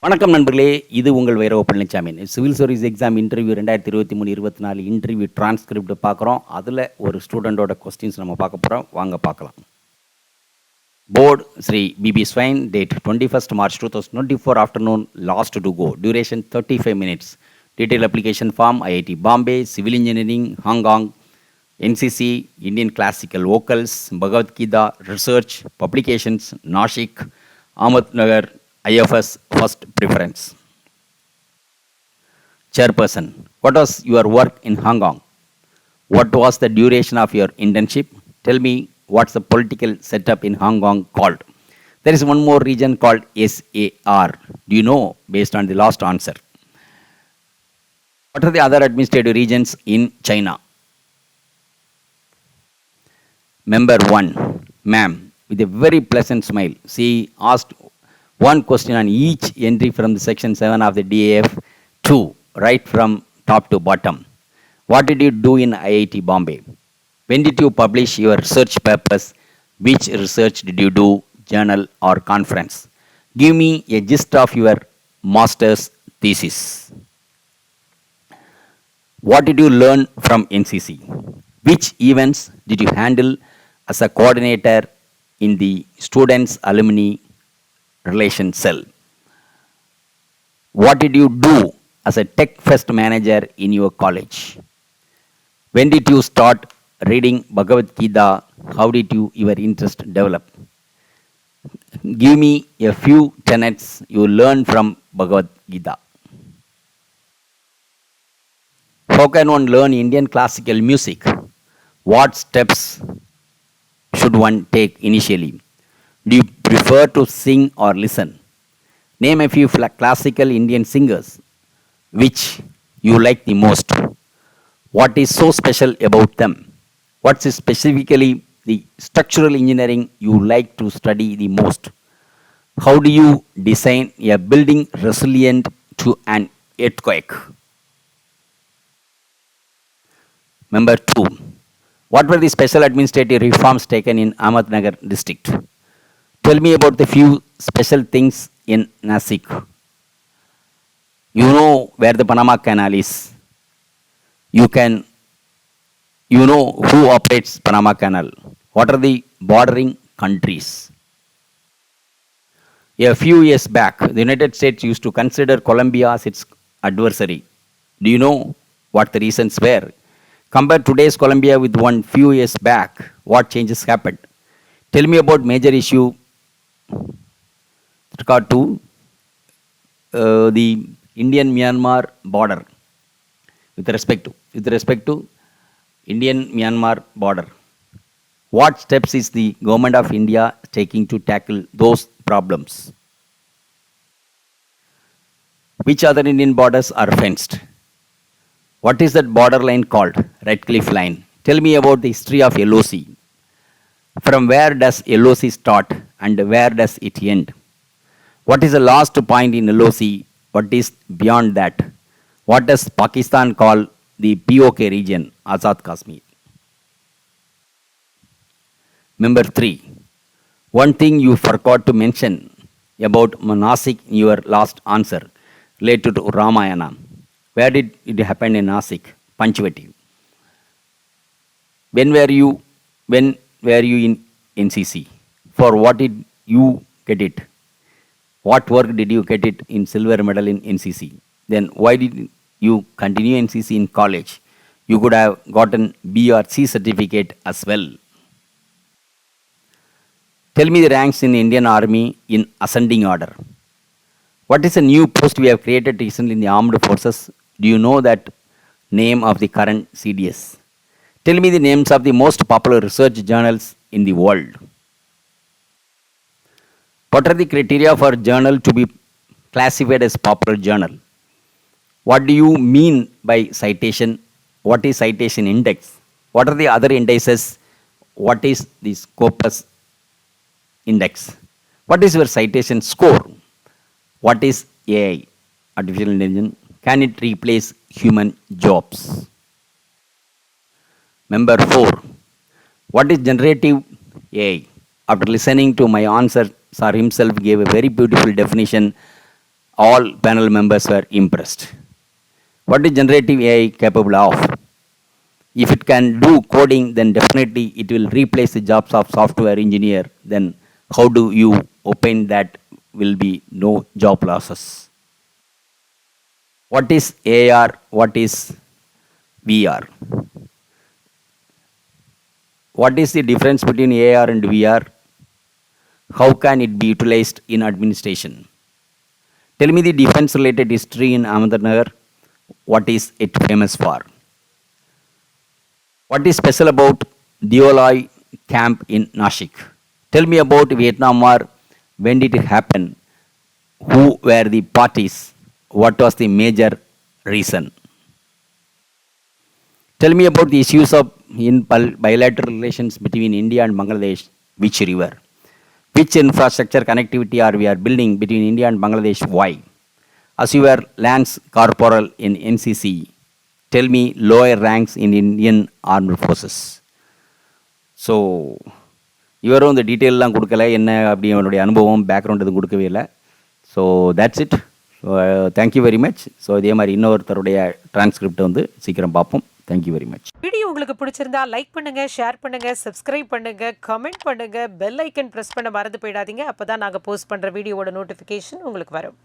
வணக்கம் நண்பர்களே, இது உங்கள் Vairava Palaniswami. Civil service exam interview 2023-24 interview transcript பார்க்குறோம். அதில் ஒரு ஸ்டூடெண்டோட கொஸ்டின்ஸ் நம்ம பார்க்க போகிறோம். வாங்க பார்க்கலாம். Board Shri B P Swain, date 21st March 2024, afternoon, last to go, duration 35 minutes. Detailed application form, IIT Bombay, Civil Engineering, Hong Kong, NCC, Indian Classical Vocals, Bhagavad Gita, Research, Publications, Nashik, Ahmednagar, IFS, first preference. Chairperson, what was your work in Hong Kong? What was the duration of your internship? Tell me, what's the political setup in Hong Kong called? There is one more region called SAR. Do you know, based on the last answer? What are the other administrative regions in China? Member 1, ma'am, with a very pleasant smile, she asked one question on each entry from the section 7 of the DAF 2, right from top to bottom. What did you do in IIT Bombay? When did you publish your research papers? Which research did you do, journal or conference? Give me a gist of your master's thesis. What did you learn from NCC? Which events did you handle as a coordinator in the students' alumni relation cell? What did you do as a tech fest manager in your college? When did you start reading Bhagavad Gita? How did your interest develop? Give me a few tenets you learned from Bhagavad Gita. How can one learn Indian classical music? What steps should one take initially? Do you prefer to sing or listen? Name a few classical Indian singers which you like the most. What is so special about them? What's specifically the structural engineering you like to study the most? How do you design a building resilient to an earthquake? Number 2. What were the special administrative reforms taken in Ahmednagar district? Tell me about the few special things in Nasik. You know where the Panama Canal is. You know who operates Panama Canal. What are the bordering countries? A few years back, the United States used to consider Colombia as its adversary. Do you know what the reasons were? Compare today's Colombia with one few years back. What changes happened? Tell me about major issue regard to the Indian-Myanmar border. With respect to Indian-Myanmar border, what steps is the government of India taking to tackle those problems? Which other Indian borders are fenced? What is that border line called? Red Cliff Line. Tell me about the history of LOC. From where does LOC start and where does it end? What is the last point in LOC? What is beyond that? What does Pakistan call the POK region, Azad Kashmir? Number 3. One thing you forgot to mention about Nasik in your last answer related to Ramayana. Where did it happen in Nasik? Panchvati. When were you in NCC? For what did you get it? What work did you get it in silver medal in NCC? Then why did you continue NCC in college? You could have gotten B or C certificate as well. Tell me the ranks in the Indian Army in ascending order. What is a new post we have created recently in the armed forces? Do you know that name of the current CDS? Tell me the names of the most popular research journals in the world. What are the criteria for a journal to be classified as popular journal? What do you mean by citation? What is citation index? What are the other indices? What is the Scopus index? What is your citation score? What is AI, artificial intelligence? Can it replace human jobs? Number 4. What is generative AI? After listening to my answer, Sir himself gave a very beautiful definition All panel members were impressed. What is generative AI capable of? If it can do coding, then definitely it will replace the jobs of software engineer. Then how do you opine that will be no job losses? What is AR? What is VR? What is the difference between AR and VR? How can it be utilized in administration? Tell me the defense related history in Ahmednagar. What is it famous for? What is special about Deoloi camp in Nashik? Tell me about Vietnam War. When did it happen? Who were the parties? What was the major reason? Tell me about the issues of in bilateral relations between India and Bangladesh. Which river? Which infrastructure connectivity are we are building between India and Bangladesh? Why? As you were Lance Corporal in NCC, tell me lower ranks in Indian Armed Forces. So இவரும் இந்த டீட்டெயிலெலாம் கொடுக்கல, என்ன அப்படி அவனுடைய அனுபவம் background எதுவும் கொடுக்கவே இல்லை. So that's it. So thank you very much. So இதே மாதிரி இன்னொருத்தருடைய டிரான்ஸ்கிரிப்ட் வந்து சீக்கிரம் பார்ப்போம். Thank you very much. வீடியோ உங்களுக்கு பிடிச்சிருந்தா லைக் பண்ணுங்க, ஷேர் பண்ணுங்க, சப்ஸ்கிரைப் பண்ணுங்க, கமெண்ட் பண்ணுங்க, பெல் ஐக்கன் ப்ரெஸ் பண்ண மறந்து போயிடாதீங்க. அப்போ தான் நாங்கள் போஸ்ட் பண்ணுற வீடியோவோட நோட்டிஃபிகேஷன் உங்களுக்கு வரும்.